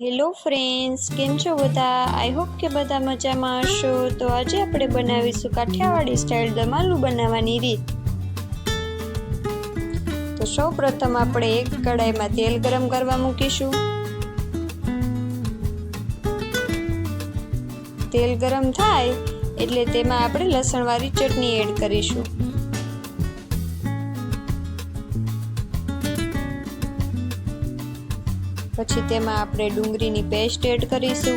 Hello friends, કેમ છો બધા? આઈ હોપ કે બધા મજામાં હશો. તો આજે આપણે બનાવીશું કાઠિયાવાડી સ્ટાઇલ દમ આલુ બનાવવાની રીત. તો સૌ પ્રથમ આપણે એક કડાઈમાં તેલ ગરમ કરવા મૂકીશું. તેલ ગરમ થાય એટલે તેમાં આપણે લસણવાળી ચટણી એડ કરીશું. પછી તેમાં આપણે ડુંગળીની પેસ્ટ એડ કરીશું.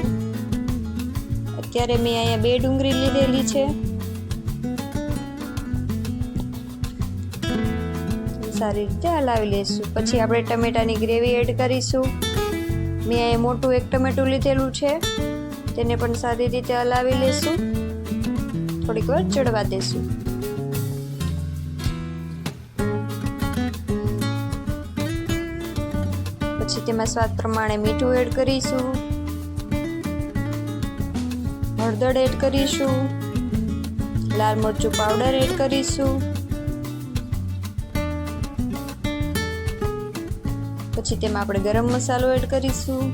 અત્યારે મેં અહીંયા 2 ડુંગળી લીધેલી છે. સારી રીતે હલાવી લઈશું. પછી આપણે ટમેટાની ગ્રેવી એડ કરીશું. મેં અહીંયા મોટું 1 ટમેટું લીધેલું છે. તેને પણ સારી રીતે હલાવી લઈશું. થોડીક વાર ચડવા દઈશું. પછી તેમાં સ્વાદ પ્રમાણે મીઠું એડ કરીશું, હળદર એડ કરીશું, લાલ મરચું પાવડર એડ કરીશું. પછી તેમાં આપણે ગરમ મસાલો એડ કરીશું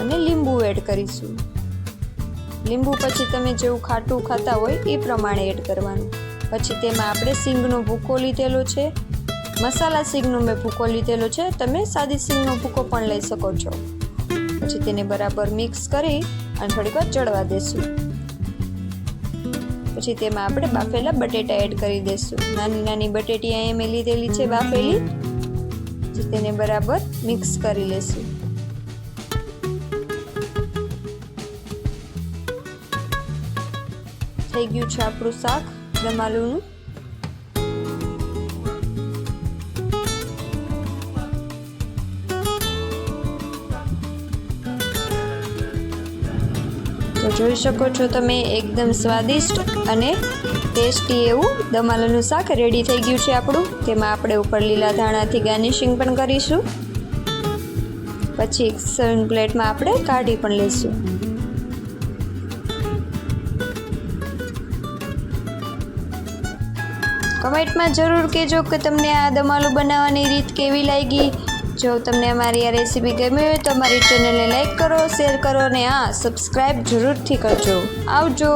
અને લીંબુ એડ કરીશું. લીંબુ પછી તમે જેવું ખાટું ખાતા હોય એ પ્રમાણે એડ કરવાનું. પછી તેમાં આપણે સિંગનો ભૂકો લીધેલો છે. મસાલા સિંગનો મેં ભૂકો લીધેલો છે. તમે સાદી સિંગનો ભૂકો પણ લઈ શકો છો. પછી તેને બરાબર મિક્સ કરી અને થોડીક વાર ચડવા દેશું. પછી તેમાં આપણે બાફેલા બટેટા એડ કરી દઈશું. નાની નાની બટેટી અહીંયા મેં લીધેલી છે બાફેલી. પછી તેને બરાબર મિક્સ કરી લેશું. થઈ ગયું છે આપણું શાક દમ આલુનું. તો જોઈ શકો છો તમે, એકદમ સ્વાદિષ્ટ અને ટેસ્ટી એવું દમ આલુનું શાક રેડી થઈ ગયું છે આપણું. તેમાં આપણે ઉપર લીલા ધાણાથી ગાર્નિશિંગ પણ કરીશું. પછી એક સર્વિંગ પ્લેટમાં આપણે કાઢી પણ લઈશું. કમેન્ટમાં જરૂર કહેજો કે તમને આ દમ આલુ બનાવવાની રીત કેવી લાગી. જો તમને અમારી આ રેસીપી ગમી હોય તો અમારી ચેનલને લાઈક કરો, શેર કરો અને સબસ્ક્રાઈબ જરૂરથી કરજો. આવજો.